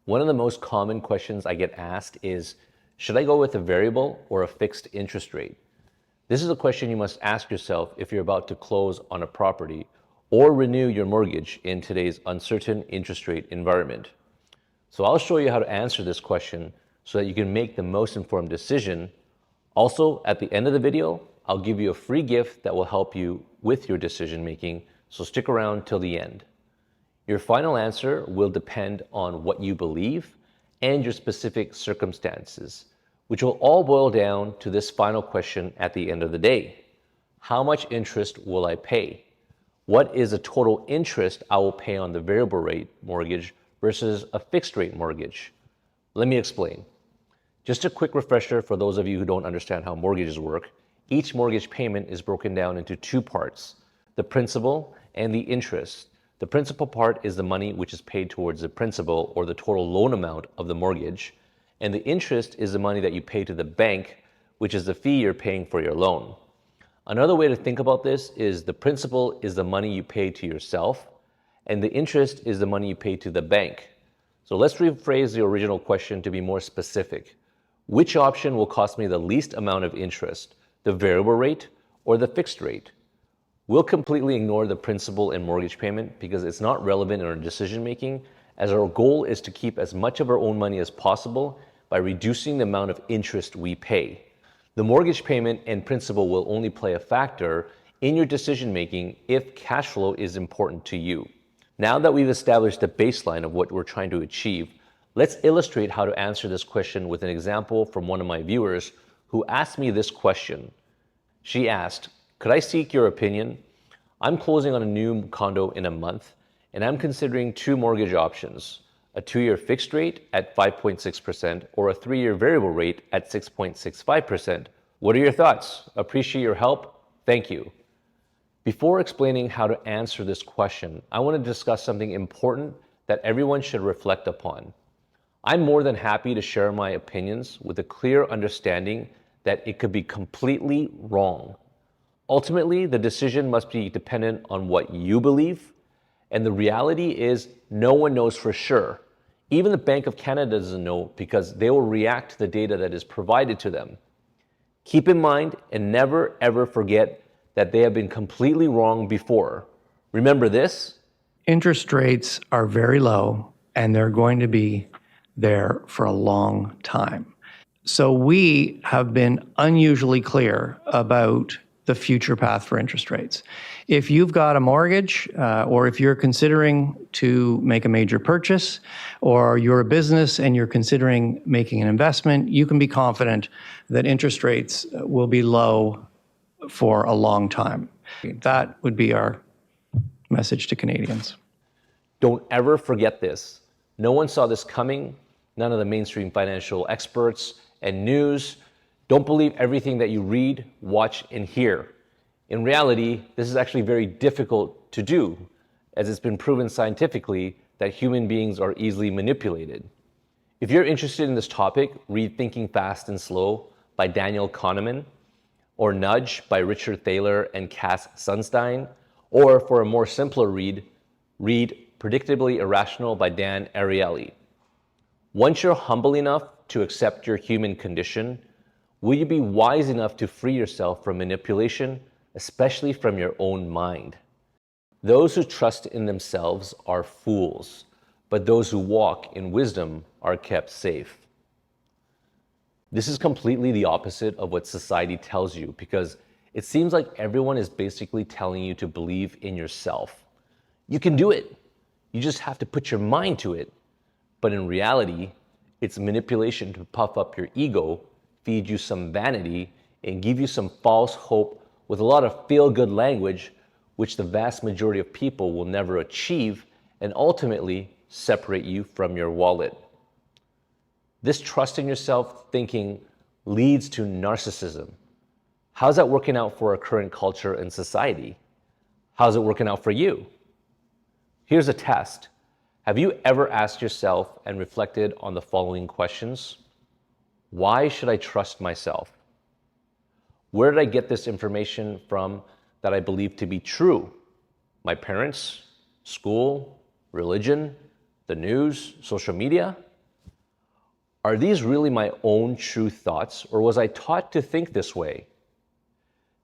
One of the most common questions I get asked is, should I go with a variable or a fixed interest rate? This is a question you must ask yourself if you're about to close on a property or renew your mortgage in today's uncertain interest rate environment. So I'll show you how to answer this question so that you can make the most informed decision. Also, at the end of the video, I'll give you a free gift that will help you with your decision making, so stick around till the end. Your final answer will depend on what you believe and your specific circumstances, which will all boil down to this final question at the end of the day. How much interest will I pay? What is the total interest I will pay on the variable rate mortgage versus a fixed rate mortgage? Let me explain. Just a quick refresher for those of you who don't understand how mortgages work. Each mortgage payment is broken down into two parts, the principal and the interest. The principal part is the money which is paid towards the principal or the total loan amount of the mortgage, and the interest is the money that you pay to the bank, which is the fee you're paying for your loan. Another way to think about this is the principal is the money you pay to yourself, and the interest is the money you pay to the bank. So let's rephrase the original question to be more specific. Which option will cost me the least amount of interest, the variable rate or the fixed rate? We'll completely ignore the principal and mortgage payment because it's not relevant in our decision making, as our goal is to keep as much of our own money as possible by reducing the amount of interest we pay. The mortgage payment and principal will only play a factor in your decision making if cash flow is important to you. Now that we've established the baseline of what we're trying to achieve, let's illustrate how to answer this question with an example from one of my viewers who asked me this question. She asked, "Could I seek your opinion? I'm closing on a new condo in a month, and I'm considering two mortgage options, a 2-year fixed rate at 5.6% or a 3-year variable rate at 6.65%. What are your thoughts? Appreciate your help. Thank you." Before explaining how to answer this question, I want to discuss something important that everyone should reflect upon. I'm more than happy to share my opinions with a clear understanding that it could be completely wrong. Ultimately, the decision must be dependent on what you believe, and the reality is no one knows for sure. Even the Bank of Canada doesn't know because they will react to the data that is provided to them. Keep in mind and never ever forget that they have been completely wrong before. Remember this? Interest rates are very low and they're going to be there for a long time. So we have been unusually clear about the future path for interest rates. If you've got a mortgage or if you're considering to make a major purchase or you're a business and you're considering making an investment, you can be confident that interest rates will be low for a long time. That would be our message to Canadians. Don't ever forget this. No one saw this coming. None of the mainstream financial experts and news. Don't believe everything that you read, watch, and hear. In reality, this is actually very difficult to do, as it's been proven scientifically that human beings are easily manipulated. If you're interested in this topic, read Thinking Fast and Slow by Daniel Kahneman, or Nudge by Richard Thaler and Cass Sunstein, or for a more simpler read, read Predictably Irrational by Dan Ariely. Once you're humble enough to accept your human condition, will you be wise enough to free yourself from manipulation, especially from your own mind? Those who trust in themselves are fools, but those who walk in wisdom are kept safe. This is completely the opposite of what society tells you, because it seems like everyone is basically telling you to believe in yourself. You can do it. You just have to put your mind to it. But in reality, it's manipulation to puff up your ego, feed you some vanity, and give you some false hope with a lot of feel-good language, which the vast majority of people will never achieve, and ultimately separate you from your wallet. This trust in yourself thinking leads to narcissism. How's that working out for our current culture and society? How's it working out for you? Here's a test. Have you ever asked yourself and reflected on the following questions? Why should I trust myself? Where did I get this information from that I believe to be true? My parents, school, religion, the news, social media? Are these really my own true thoughts, or was I taught to think this way?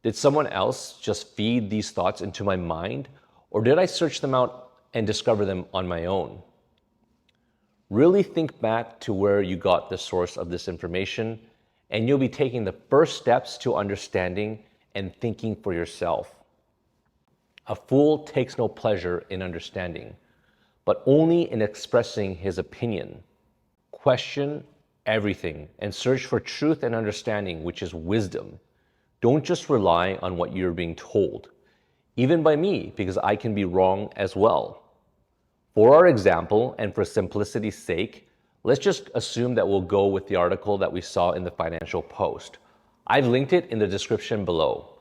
Did someone else just feed these thoughts into my mind, or did I search them out and discover them on my own? Really think back to where you got the source of this information, and you'll be taking the first steps to understanding and thinking for yourself. A fool takes no pleasure in understanding, but only in expressing his opinion. Question everything and search for truth and understanding, which is wisdom. Don't just rely on what you're being told, even by me, because I can be wrong as well. For our example, and for simplicity's sake, let's just assume that we'll go with the article that we saw in the Financial Post. I've linked it in the description below.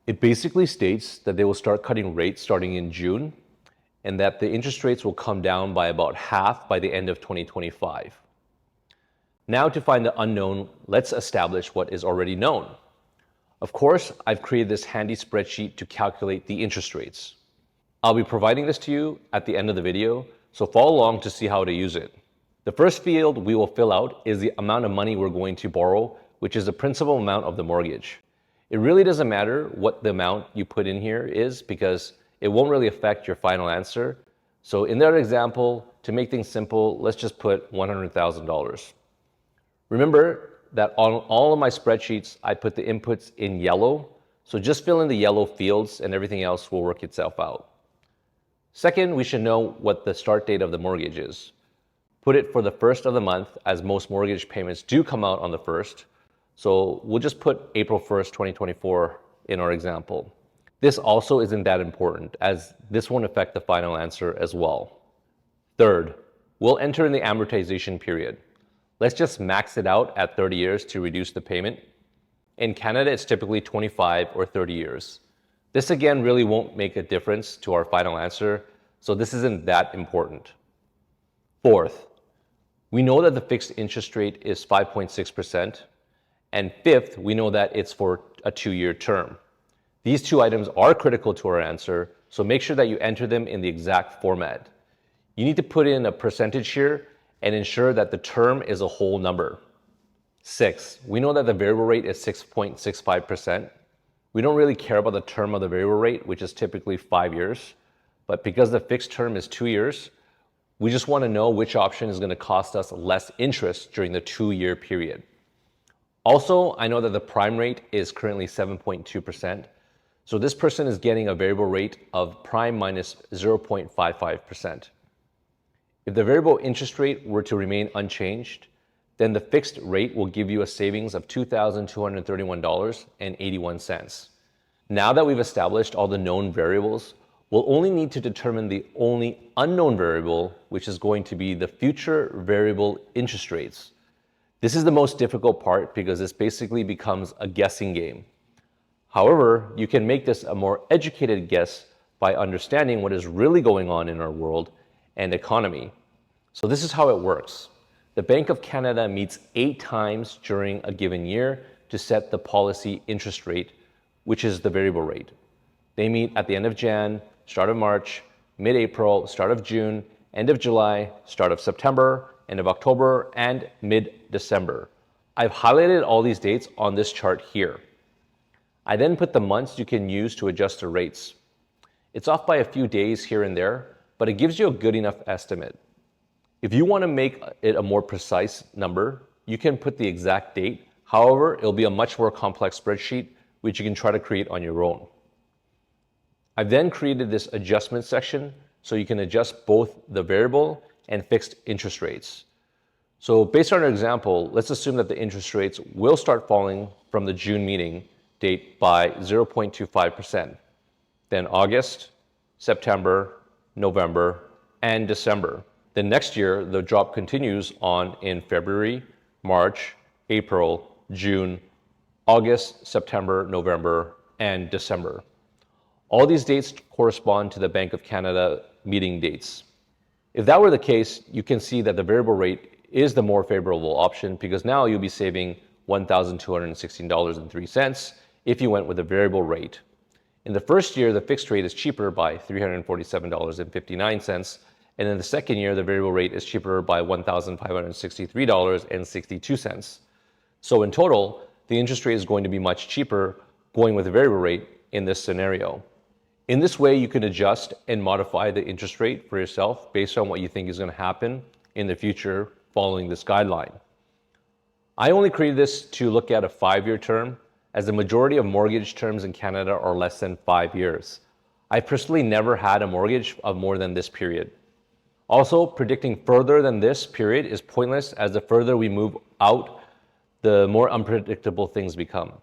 It basically states that they will start cutting rates starting in June, and that the interest rates will come down by about half by the end of 2025. Now to find the unknown, let's establish what is already known. Of course, I've created this handy spreadsheet to calculate the interest rates. I'll be providing this to you at the end of the video, so follow along to see how to use it. The first field we will fill out is the amount of money we're going to borrow, which is the principal amount of the mortgage. It really doesn't matter what the amount you put in here is, because it won't really affect your final answer. So in that example, to make things simple, let's just put $100,000. Remember that on all of my spreadsheets, I put the inputs in yellow. So just fill in the yellow fields and everything else will work itself out. Second, we should know what the start date of the mortgage is. Put it for the first of the month, as most mortgage payments do come out on the first. So we'll just put April 1st, 2024 in our example. This also isn't that important, as this won't affect the final answer as well. Third, we'll enter in the amortization period. Let's just max it out at 30 years to reduce the payment. In Canada, it's typically 25 or 30 years. This again really won't make a difference to our final answer, so this isn't that important. Fourth, we know that the fixed interest rate is 5.6%. And fifth, we know that it's for a 2-year term. These two items are critical to our answer, so make sure that you enter them in the exact format. You need to put in a percentage here and ensure that the term is a whole number. 6, we know that the variable rate is 6.65%. We don't really care about the term of the variable rate, which is typically 5 years, but because the fixed term is 2 years, we just want to know which option is going to cost us less interest during the 2-year period. Also, I know that the prime rate is currently 7.2%, so this person is getting a variable rate of prime minus 0.55%. If the variable interest rate were to remain unchanged, then the fixed rate will give you a savings of $2,231.81. Now that we've established all the known variables, we'll only need to determine the only unknown variable, which is going to be the future variable interest rates. This is the most difficult part because this basically becomes a guessing game. However, you can make this a more educated guess by understanding what is really going on in our world and economy. So this is how it works. The Bank of Canada meets 8 times during a given year to set the policy interest rate, which is the variable rate. They meet at the end of Jan, start of March, mid-April, start of June, end of July, start of September, end of October, and mid-December. I've highlighted all these dates on this chart here. I then put the months you can use to adjust the rates. It's off by a few days here and there, but it gives you a good enough estimate. If you want to make it a more precise number, you can put the exact date. However, it'll be a much more complex spreadsheet, which you can try to create on your own. I've then created this adjustment section so you can adjust both the variable and fixed interest rates. So based on our example, let's assume that the interest rates will start falling from the June meeting date by 0.25%. Then August, September, November, and December. Then next year, the drop continues on in February, March, April, June, August, September, November, and December. All these dates correspond to the Bank of Canada meeting dates. If that were the case, you can see that the variable rate is the more favorable option because now you'll be saving $1,216.03 if you went with a variable rate. In the first year, the fixed rate is cheaper by $347.59, And in the second year, the variable rate is cheaper by $1,563.62. So in total, the interest rate is going to be much cheaper going with a variable rate in this scenario. In this way, you can adjust and modify the interest rate for yourself based on what you think is going to happen in the future following this guideline. I only created this to look at a 5-year term, as the majority of mortgage terms in Canada are less than 5 years. I personally never had a mortgage of more than this period. Also, predicting further than this period is pointless, as the further we move out, the more unpredictable things become.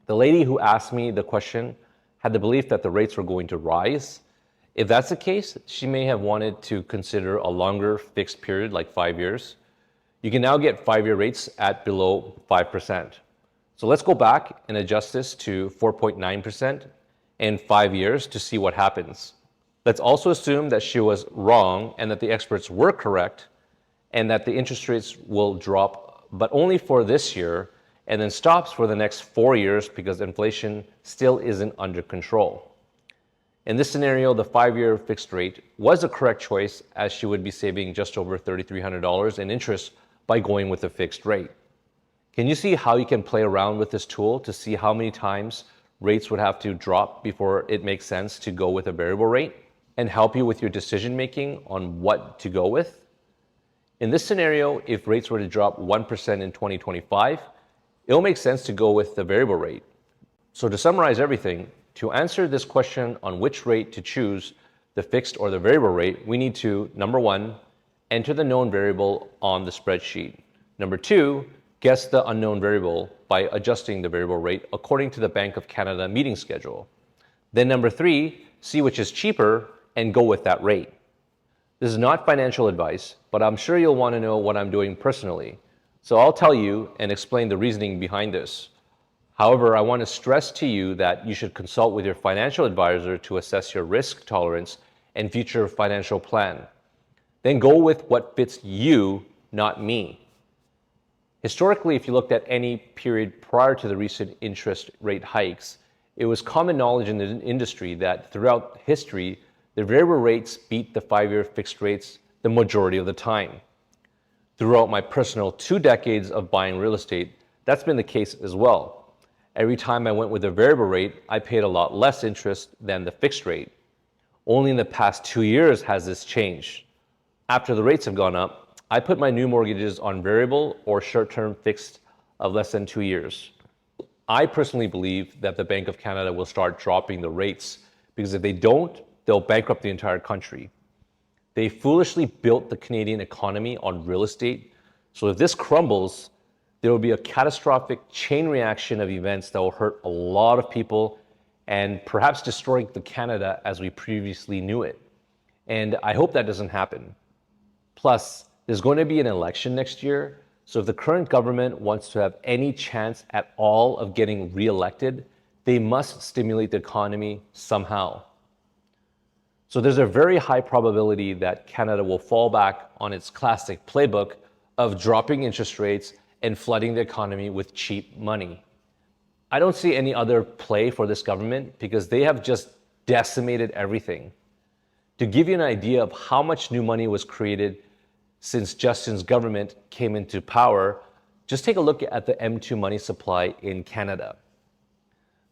The lady who asked me the question had the belief that the rates were going to rise. If that's the case, she may have wanted to consider a longer fixed period, like 5 years. You can now get 5-year rates at below 5%. So let's go back and adjust this to 4.9% and 5 years to see what happens. Let's also assume that she was wrong and that the experts were correct and that the interest rates will drop, but only for this year, and then stops for the next 4 years because inflation still isn't under control. In this scenario, the 5-year fixed rate was the correct choice, as she would be saving just over $3,300 in interest by going with a fixed rate. Can you see how you can play around with this tool to see how many times rates would have to drop before it makes sense to go with a variable rate, and help you with your decision making on what to go with? In this scenario, if rates were to drop 1% in 2025, it'll make sense to go with the variable rate. So to summarize everything, to answer this question on which rate to choose, the fixed or the variable rate, we need to, number one, enter the known variable on the spreadsheet. Number two, guess the unknown variable by adjusting the variable rate according to the Bank of Canada meeting schedule. Then number three, see which is cheaper and go with that rate. This is not financial advice, but I'm sure you'll want to know what I'm doing personally. So I'll tell you and explain the reasoning behind this. However, I want to stress to you that you should consult with your financial advisor to assess your risk tolerance and future financial plan. Then go with what fits you, not me. Historically, if you looked at any period prior to the recent interest rate hikes, it was common knowledge in the industry that throughout history, the variable rates beat the 5-year fixed rates the majority of the time. Throughout my personal 2 decades of buying real estate, that's been the case as well. Every time I went with a variable rate, I paid a lot less interest than the fixed rate. Only in the past 2 years has this changed. After the rates have gone up, I put my new mortgages on variable or short-term fixed of less than 2 years. I personally believe that the Bank of Canada will start dropping the rates, because if they don't, they'll bankrupt the entire country. They foolishly built the Canadian economy on real estate, so if this crumbles, there will be a catastrophic chain reaction of events that will hurt a lot of people and perhaps destroy the Canada as we previously knew it. And I hope that doesn't happen. Plus, there's going to be an election next year, so if the current government wants to have any chance at all of getting re-elected, they must stimulate the economy somehow. So there's a very high probability that Canada will fall back on its classic playbook of dropping interest rates and flooding the economy with cheap money. I don't see any other play for this government because they have just decimated everything. To give you an idea of how much new money was created since Justin's government came into power, just take a look at the M2 money supply in Canada.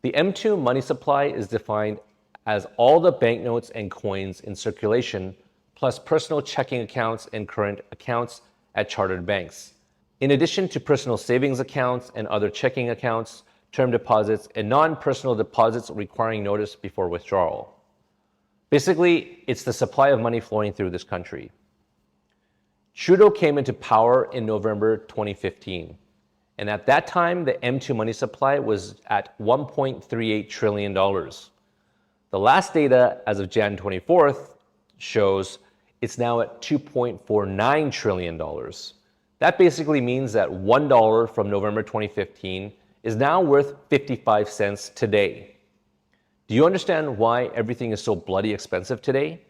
The M2 money supply is defined as all the banknotes and coins in circulation, plus personal checking accounts and current accounts at chartered banks. In addition to personal savings accounts and other checking accounts, term deposits, and non-personal deposits requiring notice before withdrawal. Basically, it's the supply of money flowing through this country. Trudeau came into power in November 2015, and at that time, the M2 money supply was at $1.38 trillion. The last data as of Jan 24th shows it's now at $2.49 trillion. That basically means that $1 from November 2015 is now worth 55 cents today. Do you understand why everything is so bloody expensive today?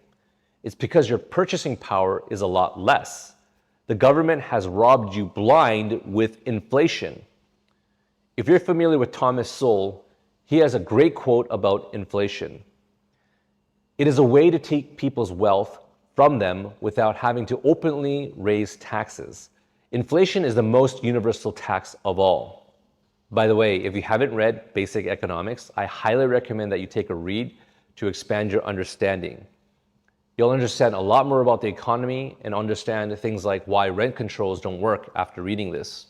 It's because your purchasing power is a lot less. The government has robbed you blind with inflation. If you're familiar with Thomas Sowell, he has a great quote about inflation. It is a way to take people's wealth from them without having to openly raise taxes. Inflation is the most universal tax of all. By the way, if you haven't read Basic Economics, I highly recommend that you take a read to expand your understanding. You'll understand a lot more about the economy and understand things like why rent controls don't work after reading this.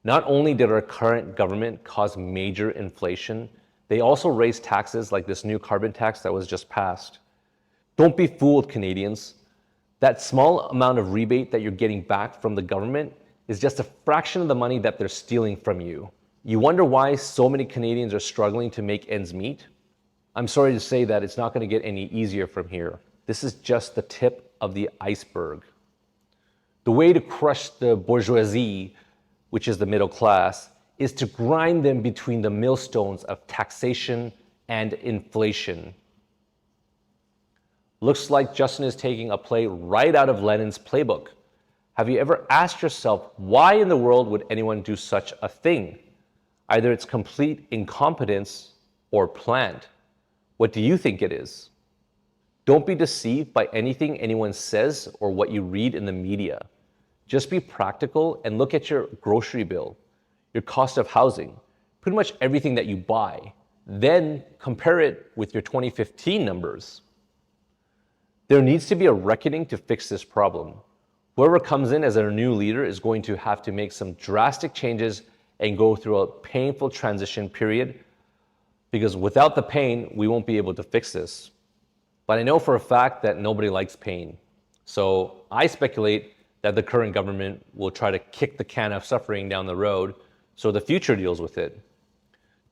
Not only did our current government cause major inflation, they also raised taxes like this new carbon tax that was just passed. Don't be fooled, Canadians. That small amount of rebate that you're getting back from the government is just a fraction of the money that they're stealing from you. You wonder why so many Canadians are struggling to make ends meet? I'm sorry to say that it's not going to get any easier from here. This is just the tip of the iceberg. The way to crush the bourgeoisie, which is the middle class, is to grind them between the millstones of taxation and inflation. Looks like Justin is taking a play right out of Lenin's playbook. Have you ever asked yourself, why in the world would anyone do such a thing? Either it's complete incompetence or planned. What do you think it is? Don't be deceived by anything anyone says or what you read in the media. Just be practical and look at your grocery bill, your cost of housing, pretty much everything that you buy. Then compare it with your 2015 numbers. There needs to be a reckoning to fix this problem. Whoever comes in as our new leader is going to have to make some drastic changes and go through a painful transition period, because without the pain, we won't be able to fix this. But I know for a fact that nobody likes pain. So I speculate that the current government will try to kick the can of suffering down the road so the future deals with it.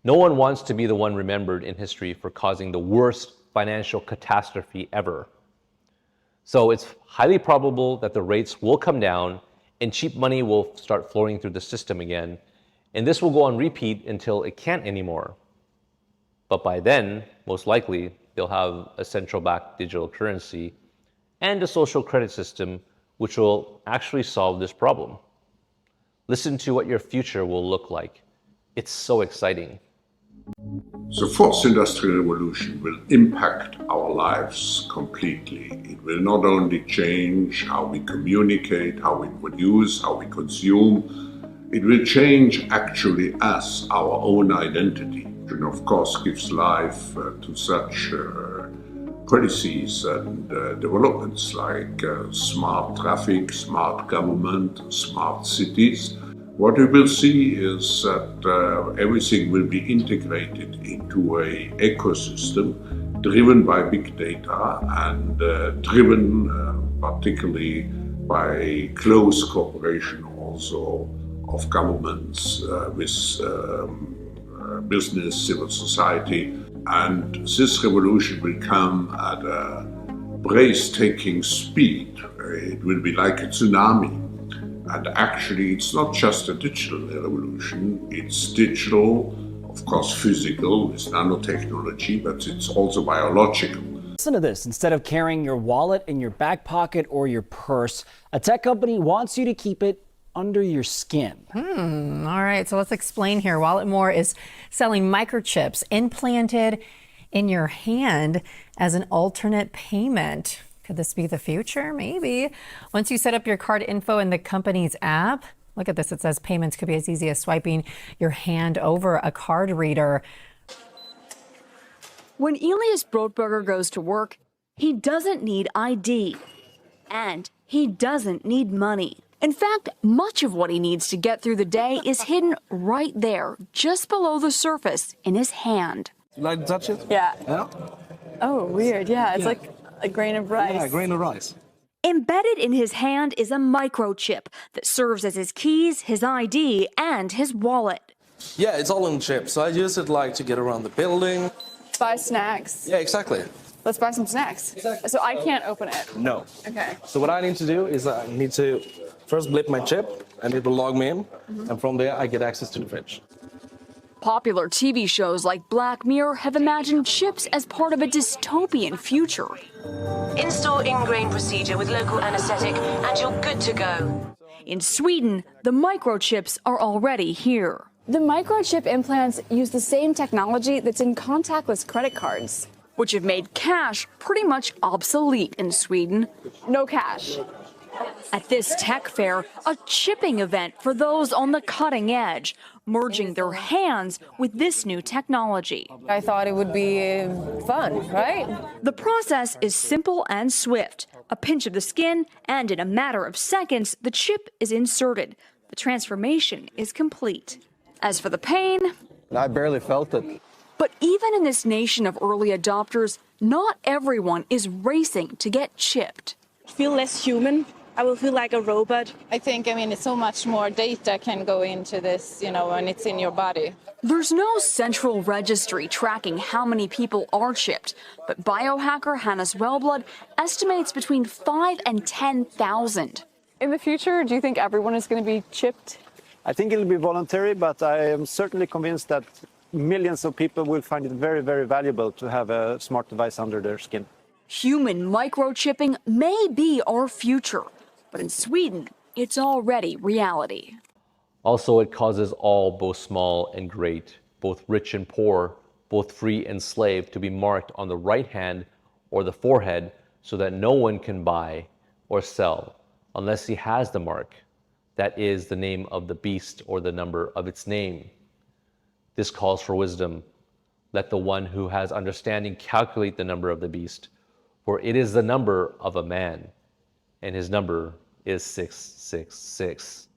No one wants to be the one remembered in history for causing the worst financial catastrophe ever. So it's highly probable that the rates will come down and cheap money will start flowing through the system again. And this will go on repeat until it can't anymore. But by then, most likely, they'll have a central bank digital currency and a social credit system which will actually solve this problem. Listen to what your future will look like. It's so exciting. The fourth industrial revolution will impact our lives completely. It will not only change how we communicate, how we produce, how we consume, it will change actually us, our own identity. And of course gives life to such policies and developments like smart traffic, smart government, smart cities. What we will see is that everything will be integrated into an ecosystem driven by big data and driven particularly by close cooperation also of governments with business, civil society. And this revolution will come at a breathtaking speed. It will be like a tsunami. And actually, it's not just a digital revolution, it's digital, of course physical, it's nanotechnology, but it's also biological. Listen to this. Instead of carrying your wallet in your back pocket or your purse, a tech company wants you to keep it under your skin. All right, so let's explain here. Walletmore is selling microchips implanted in your hand as an alternate payment. Could this be the future? Maybe. Once you set up your card info in the company's app, look at this, it says payments could be as easy as swiping your hand over a card reader. When Elias Brotberger goes to work, he doesn't need ID. And he doesn't need money. In fact, much of what he needs to get through the day is hidden right there, just below the surface, in his hand. You like to touch it? Yeah. Yeah? Oh, weird. Yeah, it's like a grain of rice. Yeah, a grain of rice. Embedded in his hand is a microchip that serves as his keys, his ID, and his wallet. Yeah, it's all in chip, so I use it like to get around the building. Buy snacks. Yeah, exactly. Let's buy some snacks. Exactly. So I can't open it. No. Okay. So what I need to do is I need to first blip my chip, and it will log me in, and from there I get access to the fridge. Popular TV shows like Black Mirror have imagined chips as part of a dystopian future. Install ingrain procedure with local anesthetic and you're good to go. In Sweden, the microchips are already here. The microchip implants use the same technology that's in contactless credit cards. which have made cash pretty much obsolete in Sweden. No cash. At this tech fair, a chipping event for those on the cutting edge, merging their hands with this new technology. I thought it would be fun, right? The process is simple and swift. A pinch of the skin, and in a matter of seconds, the chip is inserted. The transformation is complete. As for the pain, I barely felt it. but even in this nation of early adopters, not everyone is racing to get chipped. Feel less human. I will feel like a robot. I think, it's so much more data can go into this, when it's in your body. There's no central registry tracking how many people are chipped, but biohacker Hannes Wellblood estimates between 5 and 10,000. In the future, do you think everyone is going to be chipped? I think it'll be voluntary, but I am certainly convinced that millions of people will find it very, very valuable to have a smart device under their skin. Human microchipping may be our future, but in Sweden, it's already reality. Also, it causes all, both small and great, both rich and poor, both free and slave, to be marked on the right hand or the forehead so that no one can buy or sell unless he has the mark. That is the name of the beast or the number of its name. This calls for wisdom. Let the one who has understanding calculate the number of the beast, for it is the number of a man, and his number is 666.